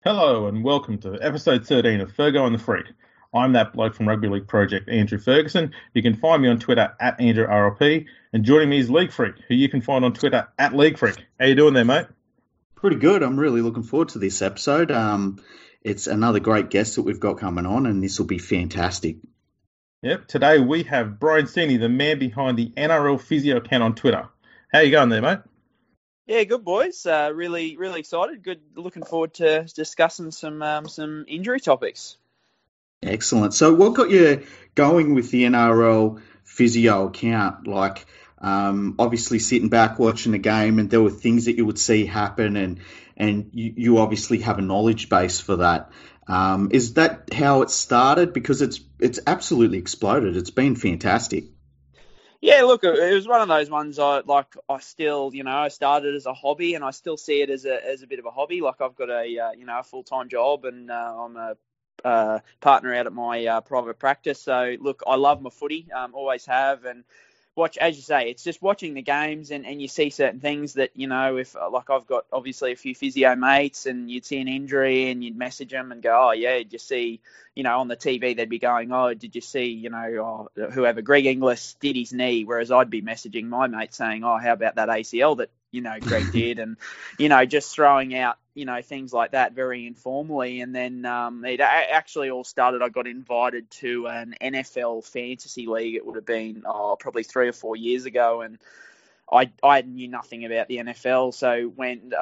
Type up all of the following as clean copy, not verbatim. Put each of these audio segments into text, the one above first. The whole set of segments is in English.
Hello and welcome to episode 13 of Fergo and the Freak. I'm that bloke from Rugby League Project, Andrew Ferguson. You can find me on Twitter at AndrewRLP, and joining me is League Freak, who you can find on Twitter at League Freak. How you doing there, mate? Pretty good. I'm really looking forward to this episode. It's another great guest that we've got coming on, and this will be fantastic. Yep, today we have Brien Seeney, the man behind the NRLPhysio account on Twitter. How you going there, mate? Yeah, good boys. Really excited. Good. Looking forward to discussing some injury topics. Excellent. So, what got you going with the NRL physio account? Obviously sitting back watching the game, and there were things that you would see happen, and you obviously have a knowledge base for that. Is that how it started? Because it's absolutely exploded. It's been fantastic. Yeah, look, it was one of those ones. I still, I started as a hobby, and I still see it as a bit of a hobby. Like I've got a full-time job, and I'm a partner out at my private practice. So look, I love my footy, always have, and watch, as you say, it's just watching the games and you see certain things that, if like I've got obviously a few physio mates and you'd see an injury and you'd message them and go, oh yeah, did you see, on the TV they'd be going, oh, did you see, whoever, Greg Inglis did his knee, whereas I'd be messaging my mate saying, oh, how about that ACL that, Greg did, and, just throwing out, things like that very informally. And then it actually all started, I got invited to an NFL fantasy league. It would have been probably 3 or 4 years ago. And I knew nothing about the NFL. So when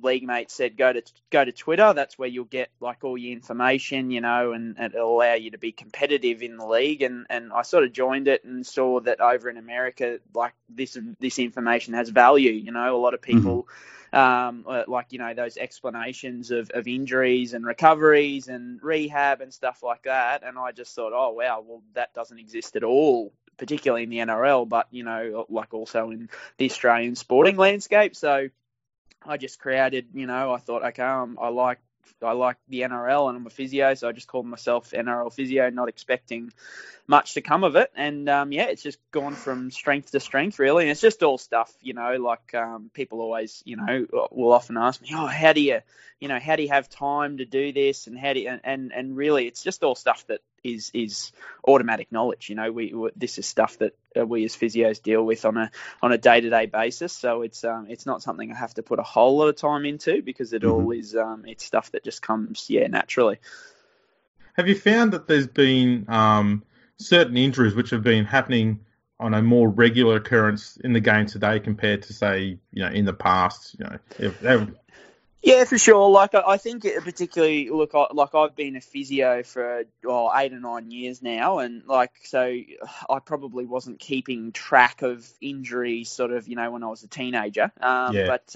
league mates said, go to Twitter, that's where you'll get like all your information, and it'll allow you to be competitive in the league. And I sort of joined it and saw that over in America, like this information has value. A lot of people, those explanations of injuries and recoveries and rehab and stuff like that. And I just thought, oh, wow, well, that doesn't exist at all, particularly in the NRL, but, like also in the Australian sporting landscape. So I just created, I thought, okay, I like the NRL and I'm a physio, so I just called myself NRLPhysio, not expecting much to come of it. And it's just gone from strength to strength, really. And it's just all stuff, people always, will often ask me, oh, how do you have time to do this, and how do you, and really, it's just all stuff that is automatic knowledge. This is stuff that we as physios deal with on a day-to-day basis. So it's not something I have to put a whole lot of time into, because it all is it's stuff that just comes naturally. Have you found that there's been certain injuries which have been happening on a more regular occurrence in the game today compared to, say, in the past? Yeah, for sure. Like, I think particularly, look, I've been a physio for 8 or 9 years now, and so I probably wasn't keeping track of injuries sort of, when I was a teenager. But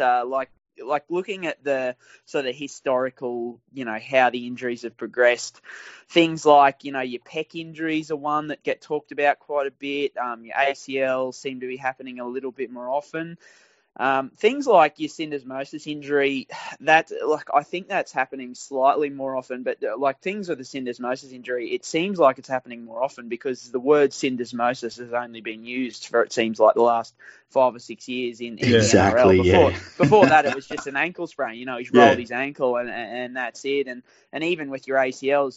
looking at the sort of historical, how the injuries have progressed, things like, your pec injuries are one that get talked about quite a bit. Your ACL seem to be happening a little bit more often. Things like your syndesmosis injury, I think that's happening slightly more often, but things with the syndesmosis injury, it seems like it's happening more often because the word syndesmosis has only been used for, it seems like, the last 5 or 6 years in the NRL. Before that, it was just an ankle sprain. He's rolled his ankle and that's it. And even with your ACLs,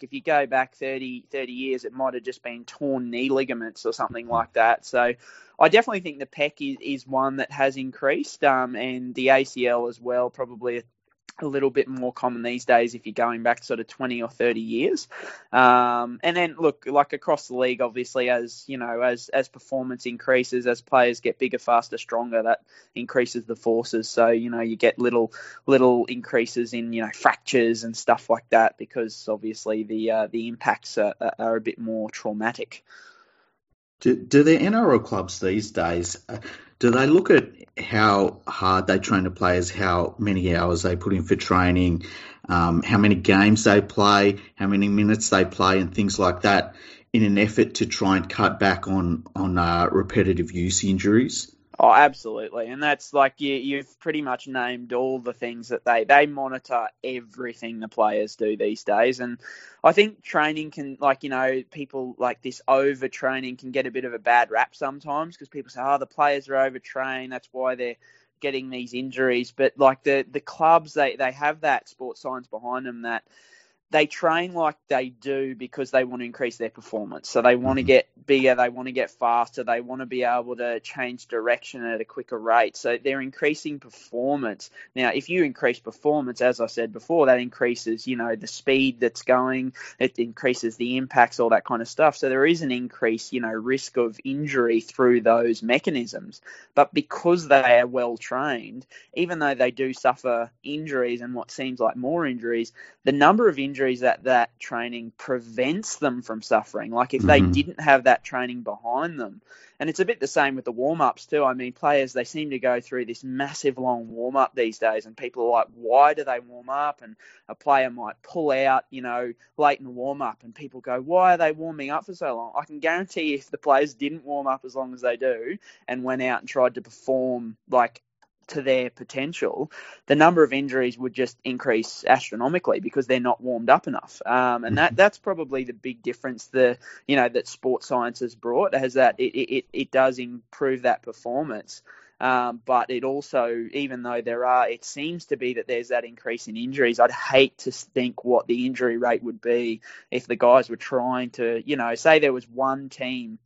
if you go back 30 years, it might have just been torn knee ligaments or something like that. So I definitely think the pec is one that has increased, and the ACL as well, probably a little bit more common these days if you're going back sort of 20 or 30 years. And then look, like across the league, obviously, as performance increases, as players get bigger, faster, stronger, that increases the forces. So, you get little increases in, fractures and stuff like that, because obviously the impacts are a bit more traumatic. Do the NRL clubs these days, do they look at how hard they train the players, how many hours they put in for training, how many games they play, how many minutes they play, and things like that, in an effort to try and cut back on repetitive use injuries? Oh, absolutely. And that's like you've pretty much named all the things that they monitor everything the players do these days. And I think training can, people like this overtraining can get a bit of a bad rap sometimes, because people say, oh, the players are overtrained. That's why they're getting these injuries. But like the clubs, they have that sports science behind them that they train like they do because they want to increase their performance. So they want to get bigger, they want to get faster, they want to be able to change direction at a quicker rate. So they're increasing performance. Now, if you increase performance, as I said before, that increases, the speed that's going, it increases the impacts, all that kind of stuff. So there is an increase, risk of injury through those mechanisms. But because they are well trained, even though they do suffer injuries and what seems like more injuries, the number of injuries that training prevents them from suffering. Like if they didn't have that training behind them, and it's a bit the same with the warm-ups too. I mean, players, they seem to go through this massive long warm-up these days, and people are like, why do they warm up? And a player might pull out, late in the warm-up, and people go, why are they warming up for so long? I can guarantee if the players didn't warm up as long as they do and went out and tried to perform like to their potential, the number of injuries would just increase astronomically because they're not warmed up enough. And that's probably the big difference that sports science has brought, is that it does improve that performance. But it also, even though it seems to be that there's that increase in injuries, I'd hate to think what the injury rate would be if the guys were trying to, say there was one team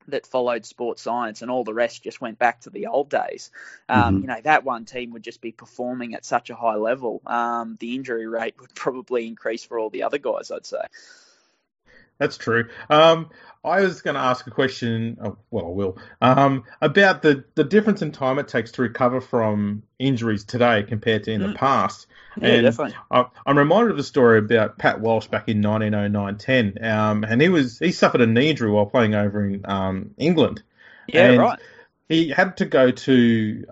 that followed sports science and all the rest just went back to the old days. That one team would just be performing at such a high level. The injury rate would probably increase for all the other guys, I'd say. That's true. I was going to ask a question, I will, about the difference in time it takes to recover from injuries today compared to in the past. Yeah, and definitely. I'm reminded of a story about Pat Walsh back in 1909-10, and he suffered a knee injury while playing over in England. Yeah, and right. He had to go to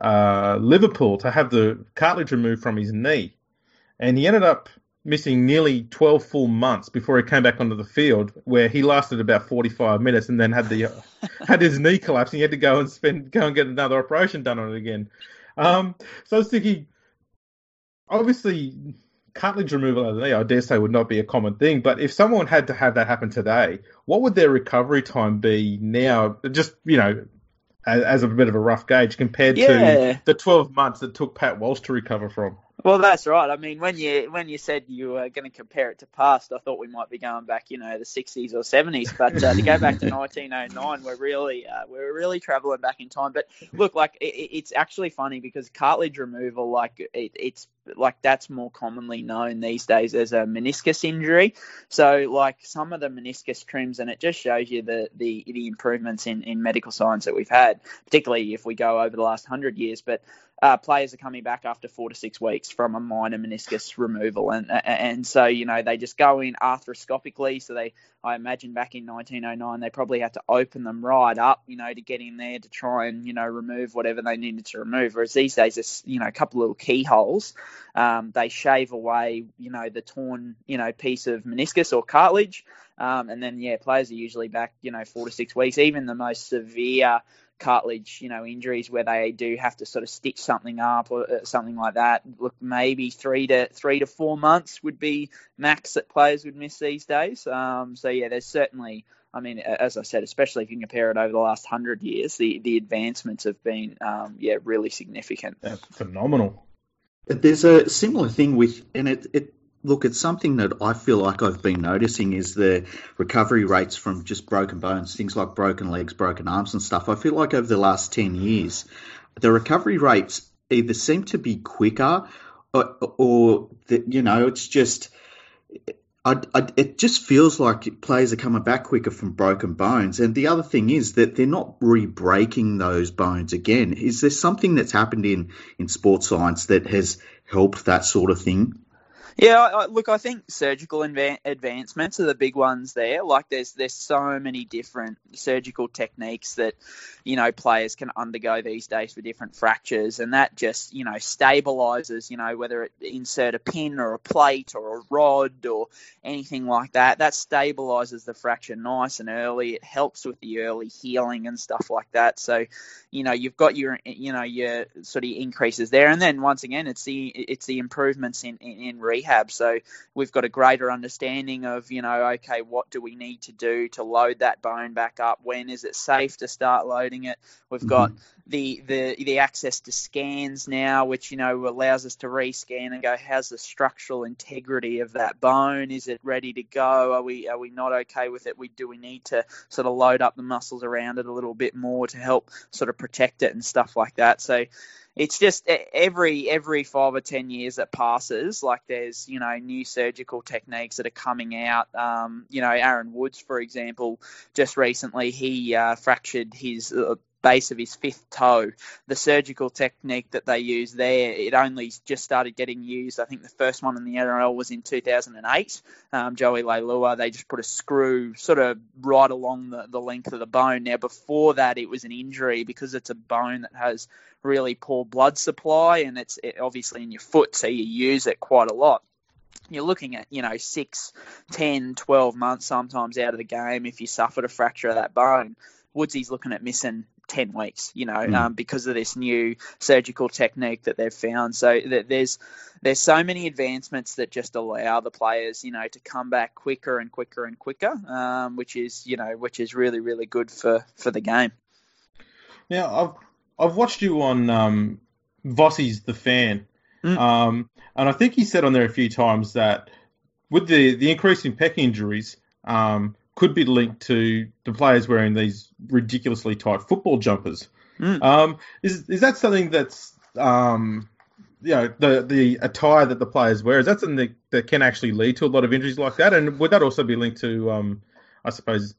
Liverpool to have the cartilage removed from his knee, and he ended up missing nearly 12 full months before he came back onto the field, where he lasted about 45 minutes and then had his knee collapse, and he had to go and get another operation done on it again. So I was thinking, obviously, cartilage removal of the knee, I dare say, would not be a common thing. But if someone had to have that happen today, what would their recovery time be now? Just as a bit of a rough gauge compared to the 12 months that took Pat Walsh to recover from. Well, that's right. I mean, when you said you were going to compare it to past, I thought we might be going back, the 60s or 70s. But to go back to 1909, we're really traveling back in time. But look, like it's actually funny because cartilage removal, it's like that's more commonly known these days as a meniscus injury. So like some of the meniscus trims, and it just shows you the improvements in medical science that we've had, particularly if we go over the last 100 years. But players are coming back after 4 to 6 weeks from a minor meniscus removal, and so they just go in arthroscopically. So I imagine back in 1909 they probably had to open them right up, to get in there to try and remove whatever they needed to remove. Whereas these days, it's a couple of little keyholes. They shave away the torn piece of meniscus or cartilage, and then players are usually back 4 to 6 weeks. Even the most severe cartilage, injuries where they do have to sort of stitch something up or something like that. Look, maybe 3 to 4 months would be max that players would miss these days. There's certainly, I mean, as I said, especially if you compare it over the last 100 years, the advancements have been, really significant. That's phenomenal. There's a similar thing look, it's something that I feel like I've been noticing is the recovery rates from just broken bones, things like broken legs, broken arms and stuff. I feel like over the last 10 years, the recovery rates either seem to be quicker or it's just... it just feels like players are coming back quicker from broken bones. And the other thing is that they're not re-breaking those bones again. Is there something that's happened in sports science that has helped that sort of thing? Yeah, look, I think surgical advancements are the big ones there. Like there's so many different surgical techniques that, players can undergo these days for different fractures. And that just, stabilizes, whether it insert a pin or a plate or a rod or anything like that, that stabilizes the fracture nice and early. It helps with the early healing and stuff like that. So, you've got your sort of increases there. And then once again, it's the improvements in rehab. So we've got a greater understanding of, okay, what do we need to do to load that bone back up? When is it safe to start loading it? We've got the access to scans now, which, allows us to rescan and go, how's the structural integrity of that bone? Is it ready to go? Are we not okay with it? Do we need to sort of load up the muscles around it a little bit more to help sort of protect it and stuff like that? So it's just every 5 or 10 years that passes, like there's, new surgical techniques that are coming out. Aaron Woods, for example, just recently, he fractured his base of his fifth toe. The surgical technique that they use there, it only just started getting used. I think the first one in the NRL was in 2008. Joey Leilua, they just put a screw sort of right along the length of the bone. Now, before that, it was an injury because it's a bone that has really poor blood supply, and it's obviously in your foot, so you use it quite a lot. You're looking at, 6, 10, 12 months sometimes out of the game if you suffered a fracture of that bone. Woodsy's looking at missing 10 weeks, because of this new surgical technique that they've found. So there's so many advancements that just allow the players, to come back quicker and quicker and quicker, which is really, really good for the game. Now, I've watched you on Vossi's The Fan, and I think he said on there a few times that with the increase in pec injuries, could be linked to the players wearing these ridiculously tight football jumpers. Is that something that's the attire that the players wear? Is that something that can actually lead to a lot of injuries like that? And would that also be linked to, I suppose,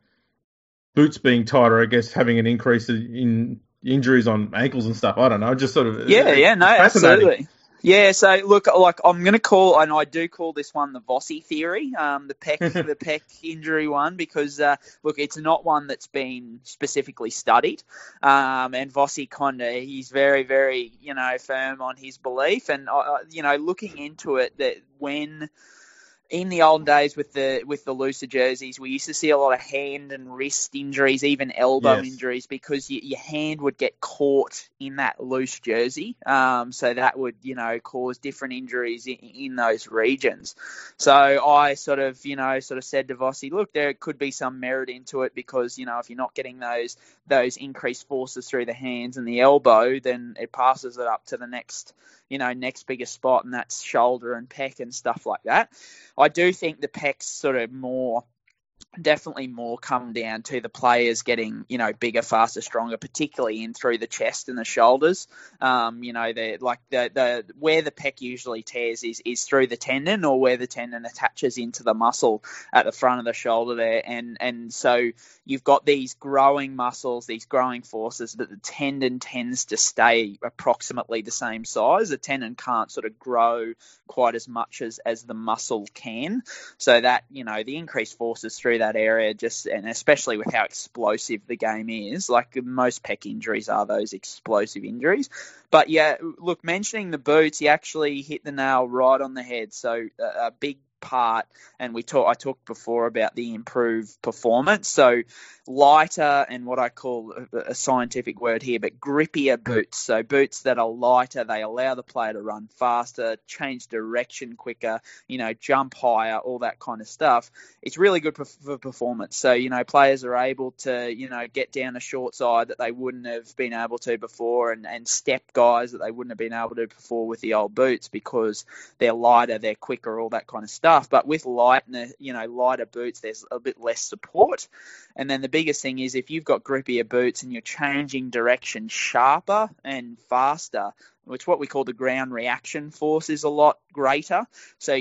boots being tighter? I guess having an increase in injuries on ankles and stuff. I don't know. Just sort of absolutely. Yeah, so look, like I'm going to call, and I do call this one the Vossi theory, the pec injury one, because look, it's not one that's been specifically studied, and Vossi he's very, very firm on his belief, and looking into it, that when in the old days with the looser jerseys, we used to see a lot of hand and wrist injuries, even elbow injuries, because your hand would get caught in that loose jersey. So that would, cause different injuries in those regions. So I sort of said to Vossi, look, there could be some merit into it because, if you're not getting those increased forces through the hands and the elbow, then it passes it up to the next biggest spot, and that's shoulder and pec and stuff like that. I do think the pecs sort of definitely more come down to the players getting, bigger, faster, stronger, particularly in through the chest and the shoulders. They're like the where the pec usually tears is through the tendon, or where the tendon attaches into the muscle at the front of the shoulder there. And so you've got these growing muscles, these growing forces, but the tendon tends to stay approximately the same size. The tendon can't sort of grow quite as much as the muscle can. So that, the increased forces through that area, and especially with how explosive the game is, like most pec injuries are those explosive injuries. But yeah, look, mentioning the boots, you actually hit the nail right on the head. So a big part, and I talked before about the improved performance. So lighter, and what I call a scientific word here, but grippier boots. So boots that are lighter, they allow the player to run faster, change direction quicker, jump higher, all that kind of stuff. It's really good for performance. So, players are able to, get down a short side that they wouldn't have been able to before, and step guys that they wouldn't have been able to before with the old boots, because they're lighter, they're quicker, all that kind of stuff. But with lighter boots, there's a bit less support. And then the biggest thing is, if you've got grippier boots and you're changing direction sharper and faster, which what we call the ground reaction force is a lot greater. So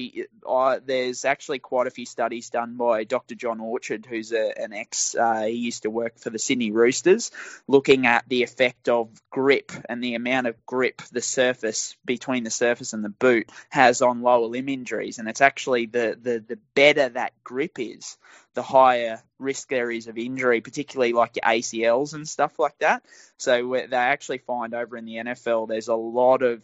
there's actually quite a few studies done by Dr. John Orchard, who's an he used to work for the Sydney Roosters, looking at the effect of grip and the amount of grip the surface between the surface and the boot has on lower limb injuries. And it's actually the better that grip is, the higher risk there is of injury, particularly like your ACLs and stuff like that. So they actually find over in the NFL, there's a lot of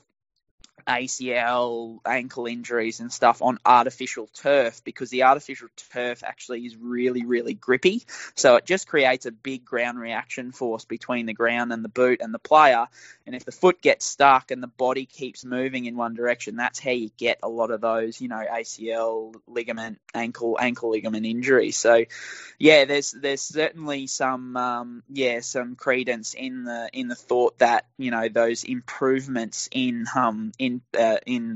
ACL, ankle injuries and stuff on artificial turf, because the artificial turf actually is really, really grippy. So it just creates a big ground reaction force between the ground and the boot and the player. And if the foot gets stuck and the body keeps moving in one direction, that's how you get a lot of those, ACL, ligament, ankle ligament injuries. So, yeah, there's certainly some credence in the thought that those improvements in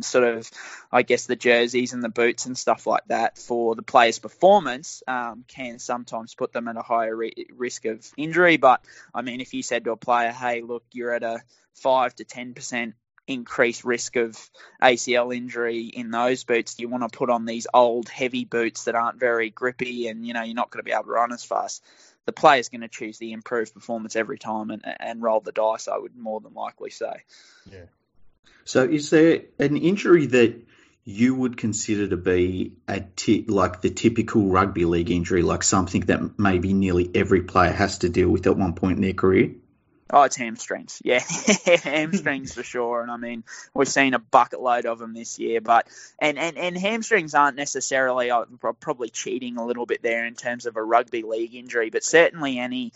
sort of, I guess, the jerseys and the boots and stuff like that for the player's performance can sometimes put them at a higher risk of injury. But I mean, if you said to a player, hey, look, you're at a 5 to 10% increased risk of ACL injury in those boots, do you want to put on these old heavy boots that aren't very grippy and you're not going to be able to run as fast? The player's going to choose the improved performance every time and roll the dice, I would more than likely say. Yeah. So is there an injury that you would consider to be like the typical rugby league injury, like something that maybe nearly every player has to deal with at one point in their career? Oh, it's hamstrings. Yeah, hamstrings for sure. And I mean, we've seen a bucket load of them this year. But and hamstrings aren't necessarily, probably cheating a little bit there in terms of a rugby league injury, but certainly any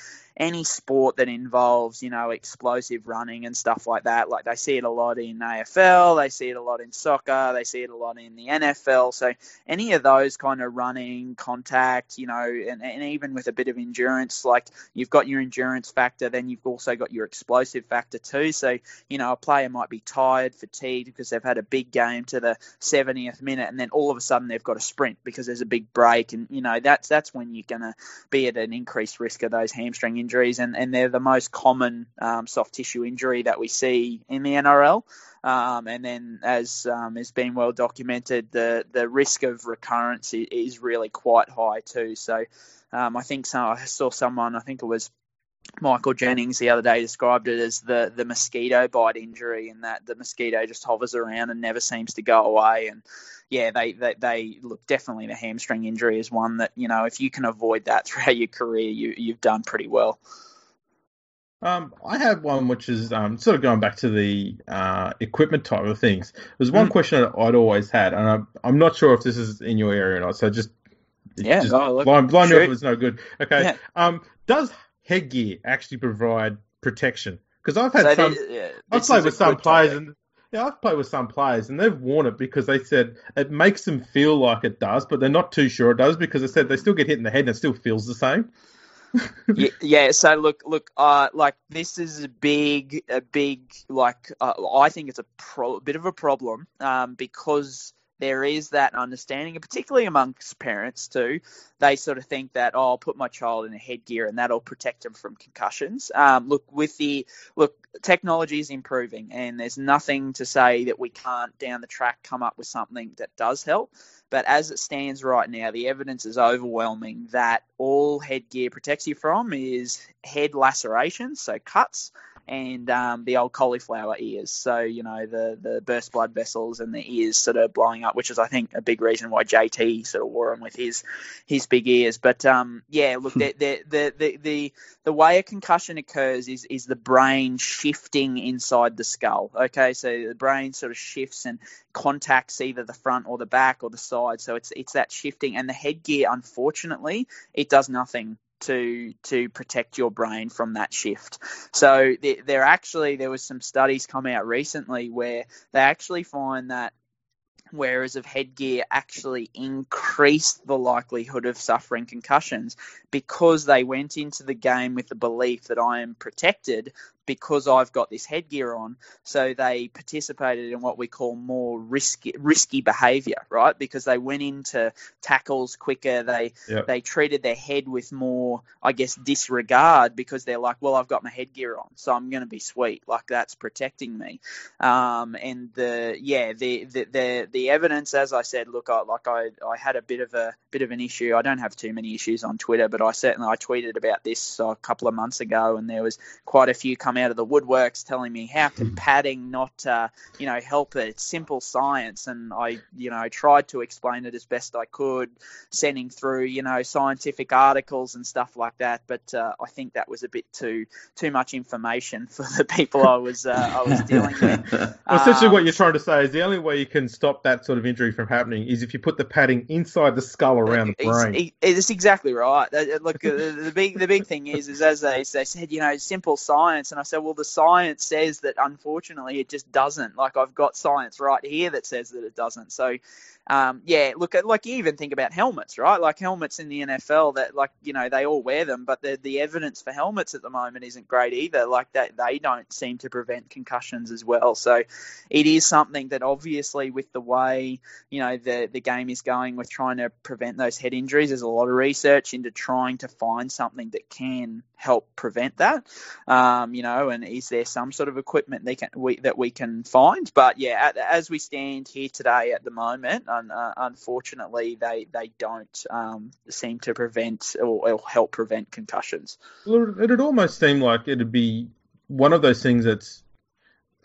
sport that involves, explosive running and stuff like that. Like they see it a lot in AFL, they see it a lot in soccer, they see it a lot in the NFL. So any of those kind of running, contact, and even with a bit of endurance, like you've got your endurance factor, then you've also got your explosive factor too. So, a player might be tired, fatigued because they've had a big game to the 70th minute, and then all of a sudden they've got a sprint because there's a big break. And, that's when you're going to be at an increased risk of those hamstring injuries, and they're the most common soft tissue injury that we see in the NRL. And then, as has been well documented, the risk of recurrence is really quite high too. So I think I saw someone, I think it was Michael Jennings the other day, described it as the mosquito bite injury, and that the mosquito just hovers around and never seems to go away. And yeah, they look, definitely the hamstring injury is one that, if you can avoid that throughout your career, you've done pretty well. I have one which is sort of going back to the equipment type of things. There's one question that I'd always had, and I'm not sure if this is in your area or not, so just blind me if it's no good. Okay. Yeah. Does headgear actually provide protection? Because I've had I've played with some players, I've played with some players, and they've worn it because they said it makes them feel like it does, but they're not too sure it does because they said they still get hit in the head and it still feels the same. Yeah. So look. Like this is a big. Like I think it's a bit of a problem because there is that understanding, and particularly amongst parents too. They sort of think that, I'll put my child in a headgear and that'll protect them from concussions. Technology is improving, and there's nothing to say that we can't down the track come up with something that does help. But as it stands right now, the evidence is overwhelming that all headgear protects you from is head lacerations, so cuts, and the old cauliflower ears. So, the burst blood vessels and the ears sort of blowing up, which is, I think, a big reason why JT sort of wore them with his big ears. But, the way a concussion occurs is the brain shifting inside the skull. Okay, so the brain sort of shifts and contacts either the front or the back or the side. So it's that shifting, and the headgear, unfortunately, it does nothing to protect your brain from that shift. So there was some studies come out recently where they actually find that wearers of headgear actually increased the likelihood of suffering concussions because they went into the game with the belief that I am protected because I've got this headgear on. So they participated in what we call more risky behaviour, right? Because they went into tackles quicker. They treated their head with more, I guess, disregard because they're like, well, I've got my headgear on, so I'm going to be sweet. Like that's protecting me. And the evidence, as I said, look, I had a bit of an issue. I don't have too many issues on Twitter, but I tweeted about this a couple of months ago, and there was quite a few coming come out of the woodworks telling me, how can padding not, help it? It's simple science. And I, tried to explain it as best I could, sending through, scientific articles and stuff like that. But I think that was a bit too much information for the people I was dealing with. Well, essentially what you're trying to say is the only way you can stop that sort of injury from happening is if you put the padding inside the skull around the brain. It's exactly right. Look, the big thing is as they said, simple science. And I said, well, the science says that unfortunately it just doesn't. Like, I've got science right here that says that it doesn't. So, look, like you even think about helmets, right? Like helmets in the NFL that, like, they all wear them, but the evidence for helmets at the moment isn't great either. Like that, they don't seem to prevent concussions as well. So it is something that obviously with the way, the game is going with trying to prevent those head injuries, there's a lot of research into trying to find something that can help prevent that. And is there some sort of equipment that we can find? But yeah, as we stand here today at the moment, unfortunately, they don't seem to prevent or help prevent concussions. Well, it'd almost seem like it'd be one of those things that's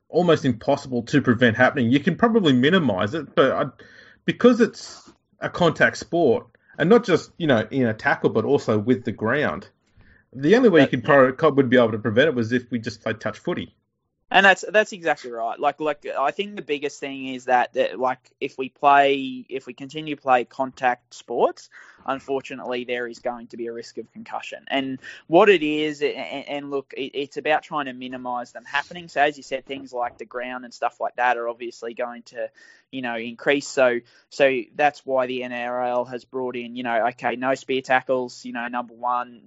almost impossible to prevent happening. You can probably minimise it, but because it's a contact sport, and not just in a tackle, but also with the ground, the only way you would be able to prevent it was if we just played touch footy. And that's exactly right. Like I think the biggest thing is that like if we continue to play contact sports, unfortunately there is going to be a risk of concussion. And what it is, and look, it's about trying to minimise them happening. So as you said, things like the ground and stuff like that are obviously going to increase. So that's why the NRL has brought in, no spear tackles, number one,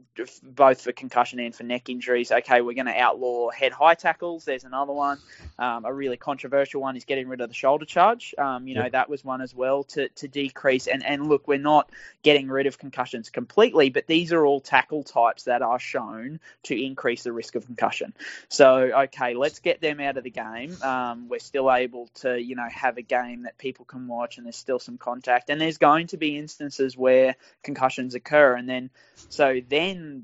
both for concussion and for neck injuries. Okay, we're going to outlaw head high tackles. There's another one. A really controversial one is getting rid of the shoulder charge. That was one as well to decrease. And look, we're not getting rid of concussions completely, but these are all tackle types that are shown to increase the risk of concussion. So, okay, let's get them out of the game. We're still able to, have a game that people can watch, and there's still some contact, and there's going to be instances where concussions occur, and then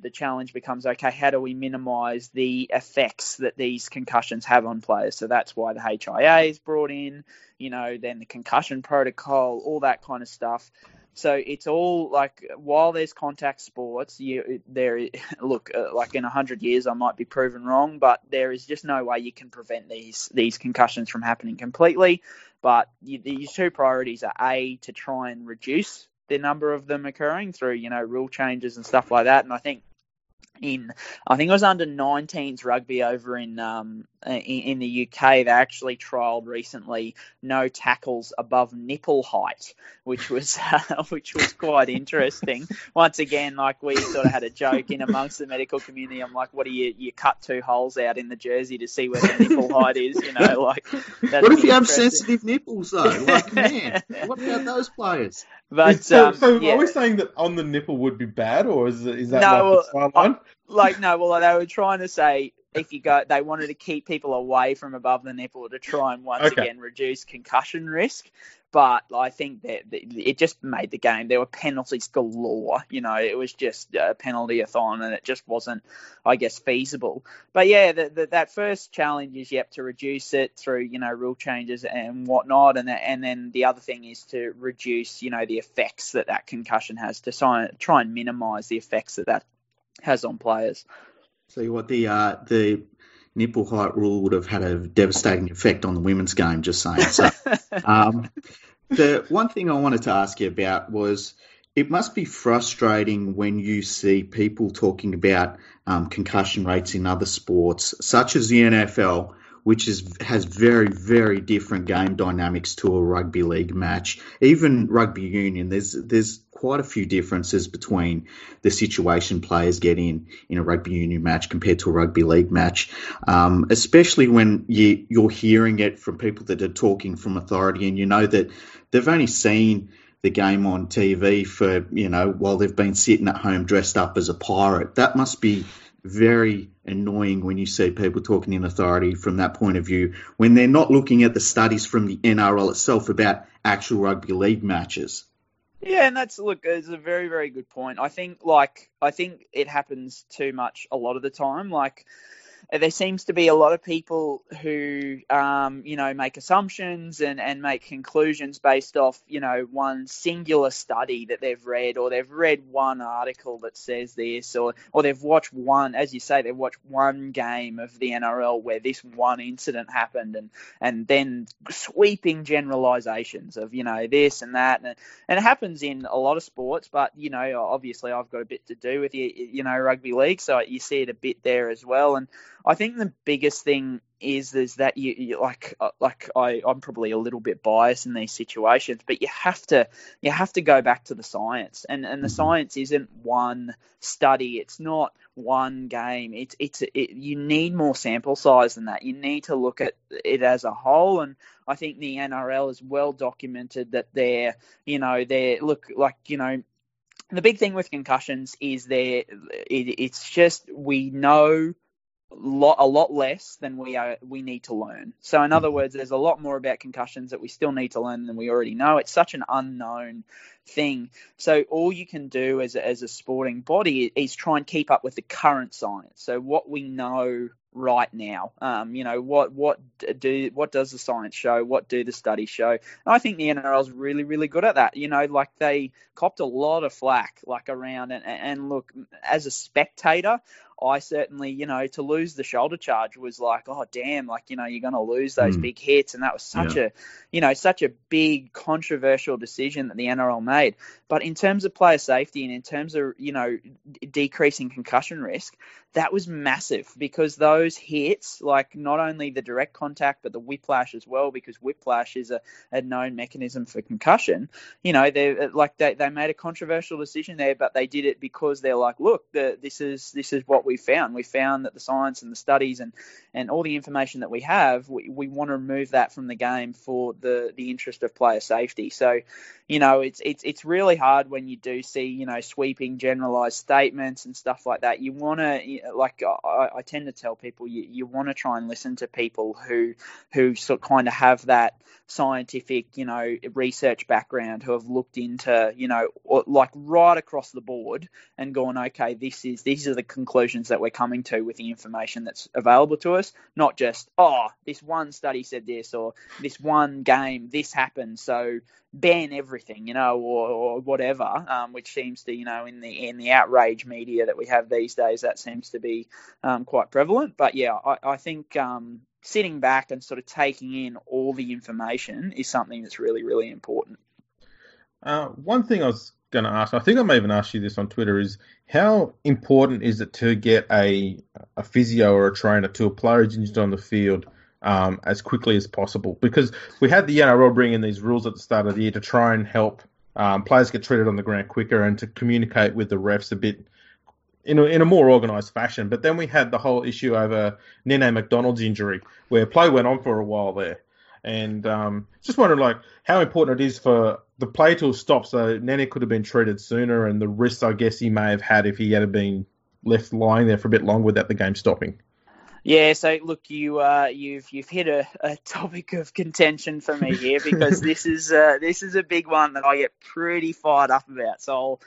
the challenge becomes, okay, how do we minimize the effects that these concussions have on players? So that's why the HIA is brought in, then the concussion protocol, all that kind of stuff. So it's all like, while there's contact sports, like in 100 years I might be proven wrong, but there is just no way you can prevent these concussions from happening completely. But these two priorities are A, to try and reduce the number of them occurring through, rule changes and stuff like that. And I think it was under 19s rugby over in the UK, they actually trialled recently no tackles above nipple height, which was quite interesting. Once again, like, we sort of had a joke in amongst the medical community. I'm like, what do you cut two holes out in the jersey to see where the nipple height is? Like, what if you have sensitive nipples though? Like, man, what about those players? But so are we saying that on the nipple would be bad, or is that the sideline? They were trying to say, they wanted to keep people away from above the nipple to try and again reduce concussion risk. But I think that it just made the game. There were penalties galore. It was just a penalty-a-thon, and it just wasn't, I guess, feasible. But yeah, that first challenge is to reduce it through, rule changes and whatnot. And then the other thing is to reduce, the effects that concussion has, to try and minimise the effects that has on players. So what the nipple height rule would have had a devastating effect on the women's game, just saying. So the one thing I wanted to ask you about was, it must be frustrating when you see people talking about concussion rates in other sports, such as the NFL, which has very, very different game dynamics to a rugby league match. Even rugby union, there's quite a few differences between the situation players get in a rugby union match compared to a rugby league match, especially when you're hearing it from people that are talking from authority, and that they've only seen the game on TV for, while they've been sitting at home dressed up as a pirate. That must be very annoying when you see people talking in authority from that point of view, when they're not looking at the studies from the NRL itself about actual rugby league matches. Yeah, and it's a very, very good point. I think it happens too much a lot of the time. Like, there seems to be a lot of people who, make assumptions and make conclusions based off, one singular study that they've read, or they've read one article that says this, or they've watched one, as you say, they've watched one game of the NRL where this one incident happened, and then sweeping generalizations of, this and that. And it happens in a lot of sports, but, obviously I've got a bit to do with, rugby league, so you see it a bit there as well. And I think the biggest thing is that I'm probably a little bit biased in these situations, but you have to go back to the science, and the science isn't one study, it's not one game, you need more sample size than that. You need to look at it as a whole, and I think the NRL is well documented that the big thing with concussions is it's just we know a lot less than we need to learn. So in other words, there's a lot more about concussions that we still need to learn than we already know. It's such an unknown thing. So all you can do as a sporting body is try and keep up with the current science. So what we know right now, what does the science show? What do the studies show? And I think the NRL is really, really good at that. They copped a lot of flack around and look, as a spectator, I certainly, to lose the shoulder charge was like, oh, damn, you're going to lose those big hits. And that was such a big controversial decision that the NRL made. But in terms of player safety and in terms of, decreasing concussion risk, that was massive, because those hits, not only the direct contact, but the whiplash as well, because whiplash is a known mechanism for concussion. They made a controversial decision there, but they did it because they're like, look, this is what we found. We found that the science and the studies and all the information that we have, we want to remove that from the game for the interest of player safety. So, it's really hard when you do see, sweeping generalized statements and stuff like that. You want to, I tend to tell people, you want to try and listen to people who sort of kind of have that scientific, research background, who have looked into, right across the board and gone, okay, these are the conclusions that we're coming to with the information that's available to us, not just, this one study said this, or this one game, this happened, so ban everything, or whatever, which seems to, in the outrage media that we have these days, that seems to be quite prevalent. But yeah, I think sitting back and sort of taking in all the information is something that's really, really important. One thing I was going to ask, I think I may even asked you this on Twitter, is how important is it to get a physio or a trainer to a player who's injured on the field as quickly as possible? Because we had the NRL bring in these rules at the start of the year to try and help players get treated on the ground quicker and to communicate with the refs a bit in a more organised fashion. But then we had the whole issue over Nene McDonald's injury, where play went on for a while there. And just wondering, how important it is for the play to stop, so Nene could have been treated sooner, and the risks, I guess, he may have had if he had been left lying there for a bit longer without the game stopping. Yeah, so look, you've hit a topic of contention for me here, because this is a big one that I get pretty fired up about. So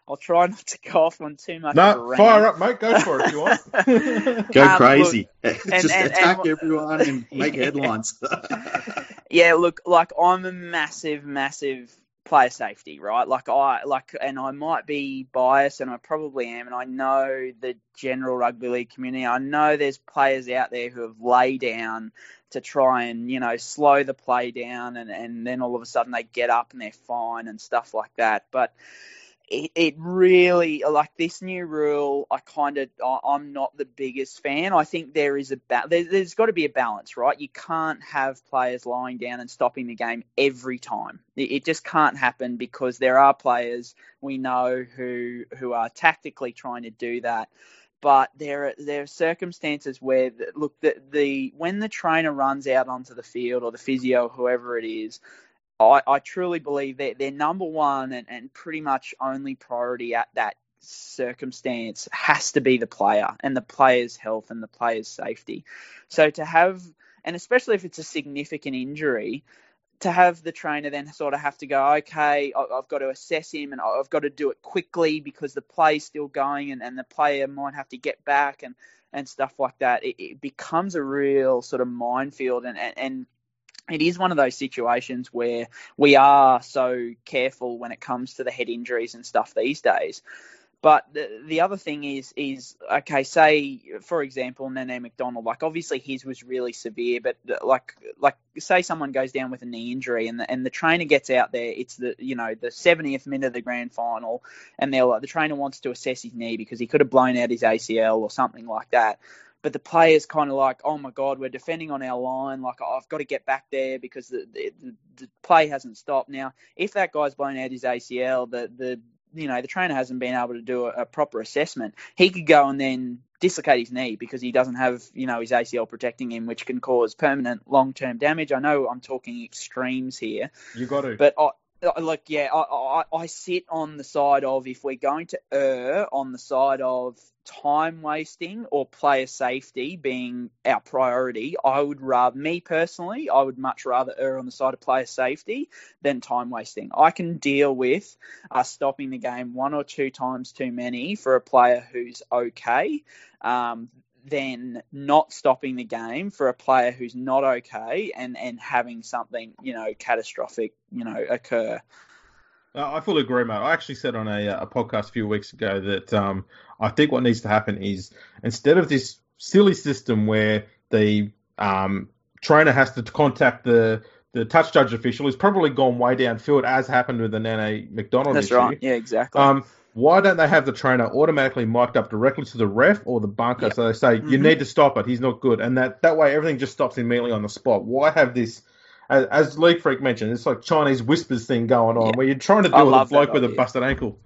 I'll try not to go off on too much of a rant. Fire up, mate. Go for it if you want. Go crazy. Look, just attack everyone and make headlines. Yeah, look, I'm a massive player safety, right? And I might be biased, and I probably am, and I know the general rugby league community. I know there's players out there who have laid down to try and, slow the play down, and then all of a sudden they get up and they're fine and stuff like that. But it really, this new rule, I'm not the biggest fan. I think there's got to be a balance, right? You can't have players lying down and stopping the game every time. It just can't happen, because there are players we know who are tactically trying to do that. But there are circumstances where, look, when the trainer runs out onto the field, or the physio, whoever it is, I truly believe that their number one and pretty much only priority at that circumstance has to be the player and the player's health and the player's safety. So to have, and especially if it's a significant injury, to have the trainer then sort of have to go, okay, I've got to assess him, and I've got to do it quickly because the play's still going, and the player might have to get back, and and stuff like that, it becomes a real sort of minefield, and it is one of those situations where we are so careful when it comes to the head injuries and stuff these days. But the other thing is okay, say, for example, Nene McDonald, like obviously his was really severe, but like say someone goes down with a knee injury and the trainer gets out there, it's the 70th minute of the grand final, and the trainer wants to assess his knee because he could have blown out his ACL or something like that. But the player's kind of like, oh my God, we're defending on our line. Like, I've got to get back there because the play hasn't stopped. Now, if that guy's blown out his ACL, the trainer hasn't been able to do a proper assessment. He could go and then dislocate his knee because he doesn't have, his ACL protecting him, which can cause permanent long-term damage. I know I'm talking extremes here. You got to. But I sit on the side of, if we're going to err on the side of time wasting or player safety being our priority, I would much rather err on the side of player safety than time wasting. I can deal with us stopping the game one or two times too many for a player who's okay, than not stopping the game for a player who's not okay and having something, catastrophic, occur. I fully agree, mate. I actually said on a podcast a few weeks ago that I think what needs to happen is, instead of this silly system where the trainer has to contact the touch judge official, who's probably gone way downfield, as happened with the Nene McDonald issue. That's right. Yeah, exactly. Why don't they have the trainer automatically mic'd up directly to the ref or the bunker? Yep. So they say, you need to stop it. He's not good. And that way everything just stops immediately on the spot. Why have this, as League Freak mentioned, it's like Chinese whispers thing going on where you're trying to deal with a bloke with a busted ankle.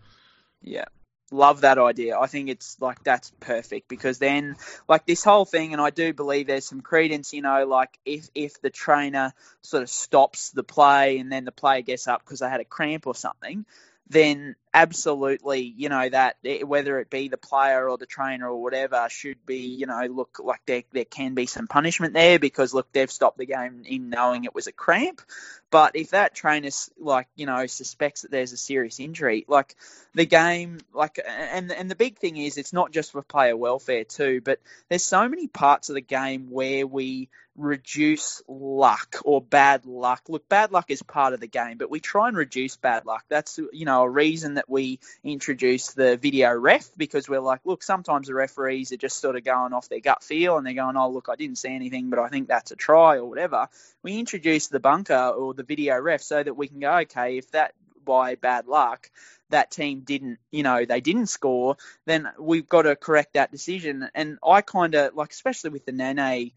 Yeah. Love that idea. I think it's like, that's perfect, because then like this whole thing, and I do believe there's some credence, like if the trainer sort of stops the play and then the player gets up because they had a cramp or something, then absolutely, that whether it be the player or the trainer or whatever should be, look like there can be some punishment there because, look, they've stopped the game in knowing it was a cramp. But if that trainer, suspects that there's a serious injury, like the game, and the big thing is it's not just for player welfare too, but there's so many parts of the game where we reduce luck or bad luck. Look, bad luck is part of the game, but we try and reduce bad luck. That's, a reason that we introduce the video ref, because we're like, look, sometimes the referees are just sort of going off their gut feel and they're going, oh, look, I didn't see anything, but I think that's a try or whatever. We introduce the bunker or the video ref so that we can go, okay, if that by bad luck that team didn't, they didn't score, then we've got to correct that decision. And I kind of especially with the Nene,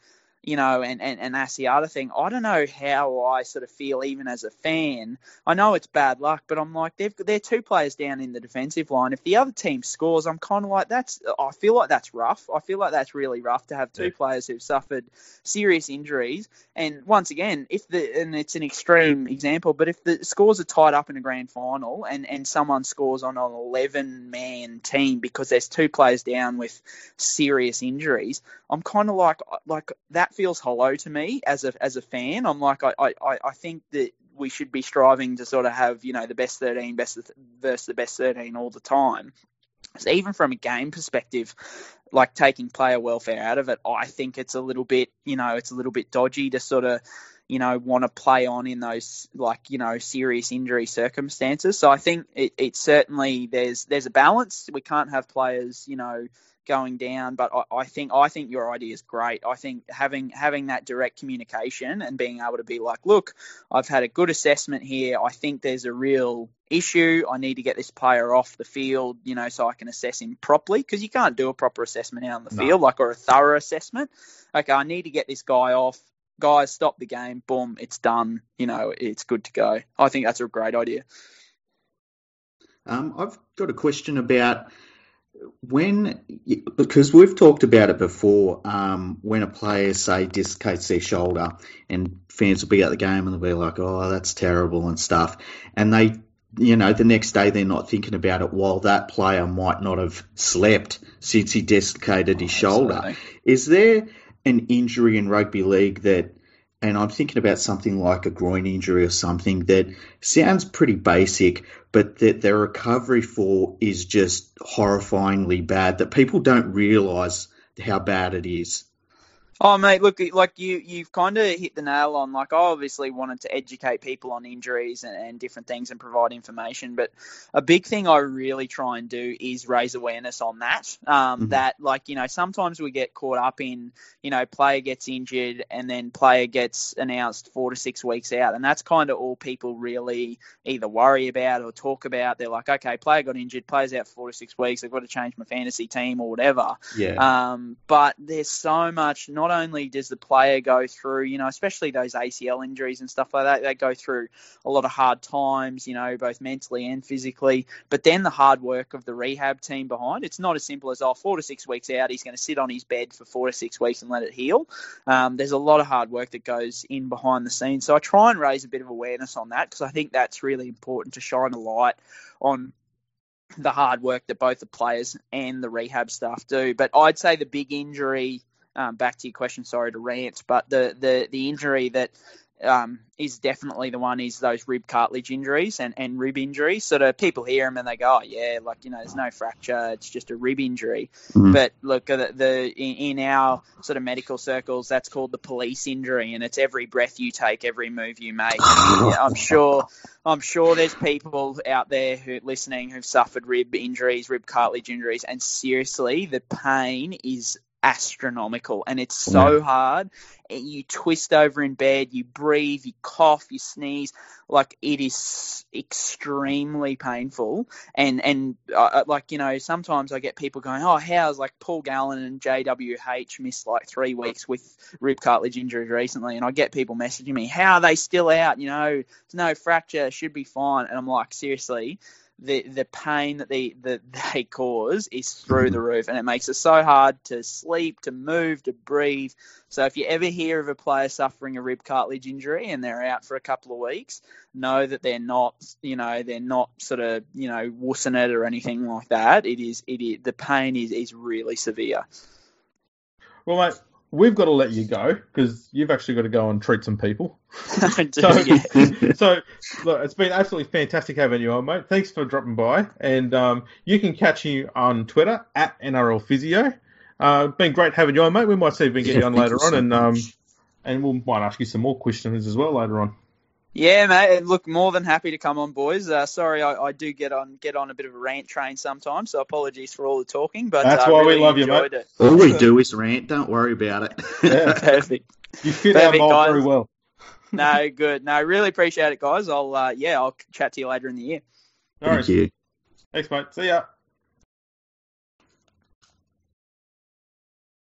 and Asiata thing, I don't know how I sort of feel even as a fan. I know it's bad luck, but I'm like, they're two players down in the defensive line. If the other team scores, I'm kind of like, I feel like that's rough. I feel like that's really rough to have two players who've suffered serious injuries. And once again, and it's an extreme example, but if the scores are tied up in a grand final and someone scores on an 11-man team because there's two players down with serious injuries, I'm kind of like that feels hollow to me as a fan. I'm like, I think that we should be striving to sort of have, the best 13 versus the best 13 all the time. So even from a game perspective, taking player welfare out of it, I think it's a little bit, it's a little bit dodgy to sort of, want to play on in those serious injury circumstances. So I think it certainly there's a balance. We can't have players, going down, but I think your idea is great. I think having that direct communication and being able to be like, look, I've had a good assessment here. I think there's a real issue. I need to get this player off the field, so I can assess him properly, because you can't do a proper assessment out on the field, or a thorough assessment. Okay, I need to get this guy off. Guys, stop the game. Boom, it's done. It's good to go. I think that's a great idea. I've got a question about because we've talked about it before, when a player, say, dislocates their shoulder, and fans will be at the game and they'll be like, oh, that's terrible and stuff. And they, the next day they're not thinking about it, while that player might not have slept since he dislocated his shoulder. Absolutely. Is there an injury in rugby league that, and I'm thinking about something like a groin injury or something that sounds pretty basic, but that their recovery for is just horrifyingly bad, that people don't realise how bad it is. Oh, mate, look, like you've kind of hit the nail on. Like, I obviously wanted to educate people on injuries and different things and provide information. But a big thing I really try and do is raise awareness on that. That, like, sometimes we get caught up in, player gets injured and then player gets announced 4 to 6 weeks out. And that's kind of all people really either worry about or talk about. They're like, okay, player got injured, player's out for 4 to 6 weeks. I've got to change my fantasy team or whatever. Yeah. But there's so much. Not only does the player go through, especially those ACL injuries and stuff like that, they go through a lot of hard times, both mentally and physically. But then the hard work of the rehab team behind, it's not as simple as, 4 to 6 weeks out, he's going to sit on his bed for 4 to 6 weeks and let it heal. There's a lot of hard work that goes in behind the scenes. So I try and raise a bit of awareness on that, because I think that's really important to shine a light on the hard work that both the players and the rehab staff do. But I'd say the big injury, back to your question, sorry to rant, but the injury that is definitely the one is those rib cartilage injuries and rib injuries. Sort of people hear them and they go, oh yeah, there's no fracture, it's just a rib injury. But look, in our sort of medical circles, that's called the police injury, and it's every breath you take, every move you make. And I'm sure there's people out there listening who've suffered rib injuries, rib cartilage injuries, and seriously, the pain is astronomical, and it's so hard. You twist over in bed, you breathe, you cough, you sneeze. Like, it is extremely painful. And sometimes I get people going, oh, how's like Paul Gallen and JWH missed like 3 weeks with rib cartilage injuries recently, and I get people messaging me, how are they still out? There's no fracture, should be fine. And I'm like, seriously, the pain that they cause is through the roof, and it makes it so hard to sleep, to move, to breathe. So if you ever hear of a player suffering a rib cartilage injury and they're out for a couple of weeks, know that they're not sort of, wussing it or anything like that. It is the pain is really severe. Well, mate, we've got to let you go because you've actually got to go and treat some people. I do, yeah. So, look, it's been absolutely fantastic having you on, mate. Thanks for dropping by. And you can catch you on Twitter at NRLPhysio. Been great having you on, mate. We might see if we can get you on later on, and we might ask you some more questions as well later on. Yeah, mate. Look, more than happy to come on, boys. Sorry, I do get on a bit of a rant train sometimes, so apologies for all the talking. But that's why really we love you, mate. It. All we do is rant. Don't worry about it. Yeah. Perfect. You fit our mold very well. No, good. No, really appreciate it, guys. I'll chat to you later in the year. All right. Thank you. Thanks, mate. See ya.